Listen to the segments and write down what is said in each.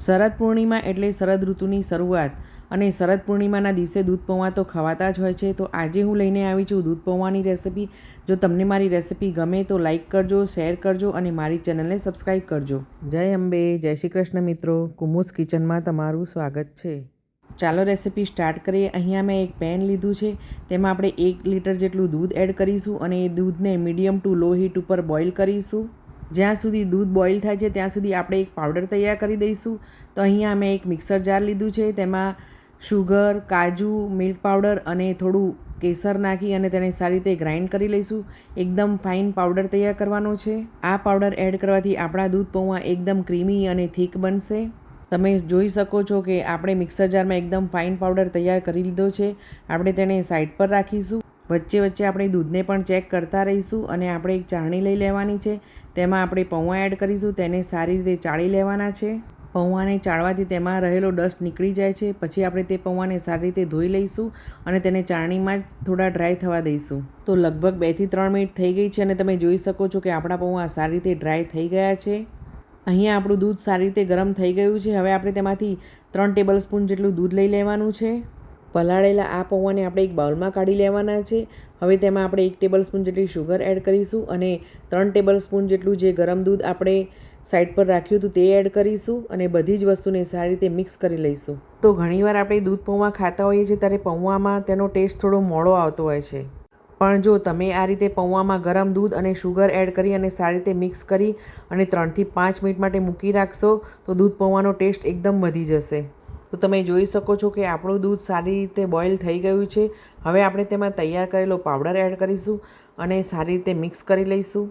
શરદ પૂર્ણિમા એટલે શરદ ઋતુની શરૂઆત અને શરદ પૂર્ણિમાના દિવસે દૂધ પૌવા તો ખવાતા જ હોય છે. તો આજે હું લઈને આવી છું દૂધ પૌવાની રેસિપી. જો તમને મારી રેસિપી ગમે તો લાઇક કરજો, શેર કરજો અને મારી ચેનલને સબસ્ક્રાઈબ કરજો. જય અંબે, જય શ્રી કૃષ્ણ મિત્રો. કુમુસ કિચનમાં તમારું સ્વાગત છે. ચાલો રેસિપી સ્ટાર્ટ કરીએ. અહીંયા મેં એક પેન લીધું છે. તેમાં આપણે 1 લીટર જેટલું દૂધ એડ કરીશું અને એ દૂધને મીડિયમ ટુ લો હીટ ઉપર બોઇલ કરીશું. જ્યાં સુધી દૂધ બોઇલ થાય છે ત્યાં સુધી આપણે એક પાવડર તૈયાર કરી દઈશું. તો અહીંયા મેં એક મિક્સર જાર લીધું છે. તેમાં શુગર, કાજુ, મિલ્ક પાવડર અને થોડું કેસર નાખી અને તેને સારી રીતે ગ્રાઇન્ડ કરી લઈશું. એકદમ ફાઇન પાવડર તૈયાર કરવાનો છે. આ પાવડર એડ કરવાથી આપણા દૂધ પૌવા એકદમ ક્રીમી અને થીક બનશે. તમે જોઈ શકો છો કે આપણે મિક્સર જારમાં એકદમ ફાઇન પાવડર તૈયાર કરી લીધો છે. આપણે તેને સાઈડ પર રાખીશું. વચ્ચે વચ્ચે આપણે દૂધને પણ ચેક કરતા રહીશું અને આપણે એક ચાળણી લઈ લેવાની છે. તેમાં આપણે પૌવા એડ કરીશું. તેને સારી રીતે ચાળી લેવાના છે. પૌવાને ચાળવાથી તેમાં રહેલો ડસ્ટ નીકળી જાય છે. પછી આપણે તે પૌવાને સારી રીતે ધોઈ લઈશું અને તેને ચાળણીમાં જ થોડા ડ્રાય થવા દઈશું. તો લગભગ 2 થી 3 મિનિટ થઈ ગઈ છે અને તમે જોઈ શકો છો કે આપણા પૌવા સારી રીતે ડ્રાય થઈ ગયા છે. અહીંયા આપણું દૂધ સારી રીતે ગરમ થઈ ગયું છે. હવે આપણે તેમાંથી 3 ટેબલ સ્પૂન જેટલું દૂધ લઈ લેવાનું છે. પલાળેલા આ પૌવાને આપણે એક બાઉલમાં કાઢી લેવાના છે. હવે તેમાં આપણે 1 ટેબલ સ્પૂન જેટલી શુગર એડ કરીશું અને 3 ટેબલ સ્પૂન જેટલું જે ગરમ દૂધ આપણે સાઈડ પર રાખ્યું હતું તે એડ કરીશું અને બધી જ વસ્તુને સારી રીતે મિક્સ કરી લઈશું. તો ઘણીવાર આપણે દૂધ પૌવા ખાતા હોઈએ છીએ ત્યારે પૌવામાં તેનો ટેસ્ટ થોડો મોડો આવતો હોય છે. પણ જો તમે આ રીતે પૌવામાં ગરમ દૂધ અને શુગર એડ કરી અને સારી રીતે મિક્સ કરી અને 3 થી 5 મિનિટ માટે મૂકી રાખશો તો દૂધ પૌવાનો ટેસ્ટ એકદમ વધી જશે. તો તમે જોઈ શકો છો કે આપણું દૂધ સારી રીતે બોઇલ થઈ ગયું છે. હવે આપણે તેમાં તૈયાર કરેલો પાવડર એડ કરીશું અને સારી રીતે મિક્સ કરી લઈશું.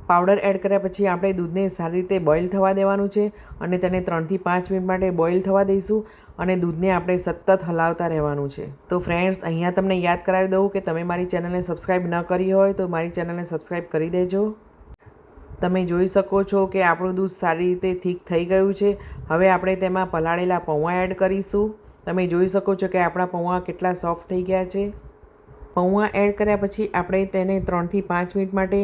પાવડર એડ કર્યા પછી આપણે દૂધને સારી રીતે બોઇલ થવા દેવાનું છે અને તેને 3 થી 5 મિનિટ માટે બોઇલ થવા દઈશું અને દૂધને આપણે સતત હલાવતા રહેવાનું છે. તો ફ્રેન્ડ્સ, અહીંયા તમને યાદ કરાવી દઉં કે તમે મારી ચેનલને સબસ્ક્રાઈબ ન કરી હોય તો મારી ચેનલને સબસ્ક્રાઈબ કરી દેજો. તમે જોઈ શકો છો કે આપણું દૂધ સારી રીતે થીક થઈ ગયું છે. હવે આપણે તેમાં પલાળેલા પૌવા એડ કરીશું. તમે જોઈ શકો છો કે આપણા પૌવા કેટલા સોફ્ટ થઈ ગયા છે. પૌવા એડ કર્યા પછી આપણે તેને 3 થી 5 મિનિટ માટે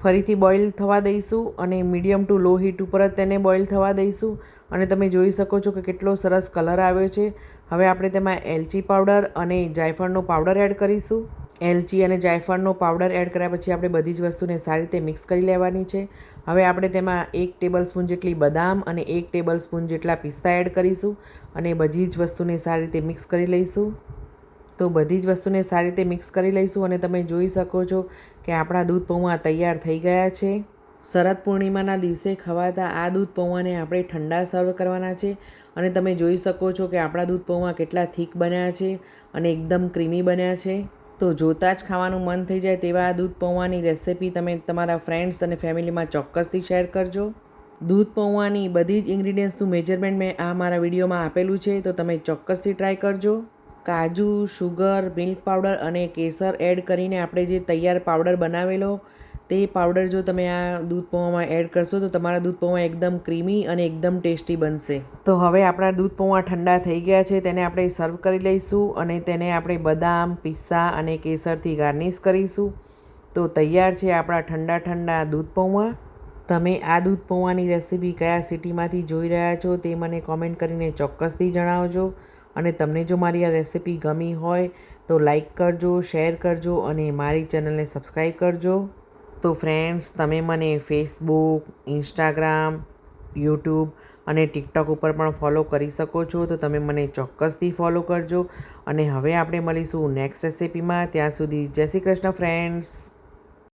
ફરીથી બોઇલ થવા દઈશું અને મીડિયમ ટુ લો હીટ ઉપર જ તેને બોઇલ થવા દઈશું. અને તમે જોઈ શકો છો કે કેટલો સરસ કલર આવ્યો છે. હવે આપણે તેમાં એલચી પાવડર અને જાયફળનો પાવડર એડ કરીશું. એલચી અને જાયફળનો પાવડર એડ કર્યા પછી આપણે બધી જ વસ્તુને સારી રીતે મિક્સ કરી લેવાની છે. હવે આપણે તેમાં 1 ટેબલ સ્પૂન જેટલી બદામ અને 1 ટેબલ સ્પૂન જેટલા પિસ્તા એડ કરીશું અને બધી જ વસ્તુને સારી રીતે મિક્સ કરી લઈશું. તો બધી જ વસ્તુને સારી રીતે મિક્સ કરી લઈશું અને તમે જોઈ શકો છો કે આપણા દૂધ પૌવા તૈયાર થઈ ગયા છે. શરદ પૂર્ણિમાના દિવસે ખવાતા આ દૂધ પૌવાને આપણે ઠંડા સર્વ કરવાના છે અને તમે જોઈ શકો છો કે આપણા દૂધ પૌવા કેટલા થીક બન્યા છે અને એકદમ ક્રીમી બન્યા છે. તો જોતાં જ ખાવાનું મન થઈ જાય તેવા આ દૂધ પૌવાની રેસિપી તમે તમારા ફ્રેન્ડ્સ અને ફેમિલીમાં ચોક્કસથી શેર કરજો. દૂધ પૌવાની બધી જ ઇન્ગ્રીડિયન્ટ્સનું મેજરમેન્ટ મેં આ મારા વિડીયોમાં આપેલું છે, તો તમે ચોક્કસથી ટ્રાય કરજો. કાજુ, શુગર, મિલ્ક પાવડર અને કેસર એડ કરીને આપણે જે તૈયાર પાવડર બનાવેલો તે પાવડર જો તમે આ દૂધ પૌવામાં એડ કરશો તો તમારા દૂધ પૌવા એકદમ ક્રીમી અને એકદમ ટેસ્ટી બનશે. તો હવે આપણા દૂધ પૌવા ઠંડા થઈ ગયા છે. તેને આપણે સર્વ કરી લઈશું અને તેને આપણે બદામ, પિસ્તા અને કેસરથી ગાર્નિશ કરીશું. તો તૈયાર છે આપણા ઠંડા ઠંડા દૂધ પૌવા. તમે આ દૂધ પૌવાની રેસિપી કયા સિટીમાંથી જોઈ રહ્યા છો તે મને કોમેન્ટ કરીને ચોક્કસથી જણાવજો. અને તમને જો મારી આ રેસિપી ગમી હોય તો લાઈક કરજો, શેર કરજો અને મારી ચેનલને સબસ્ક્રાઈબ કરજો. તો ફ્રેન્ડ્સ, તમે મને ફેસબુક, ઇન્સ્ટાગ્રામ, યુટ્યુબ અને ટિકટોક ઉપર પણ ફોલો કરી શકો છો. તો તમે મને ચોક્કસથી ફોલો કરજો અને હવે આપણે મળીશું નેક્સ્ટ રેસિપીમાં. ત્યાં સુધી જય શ્રી કૃષ્ણ ફ્રેન્ડ્સ.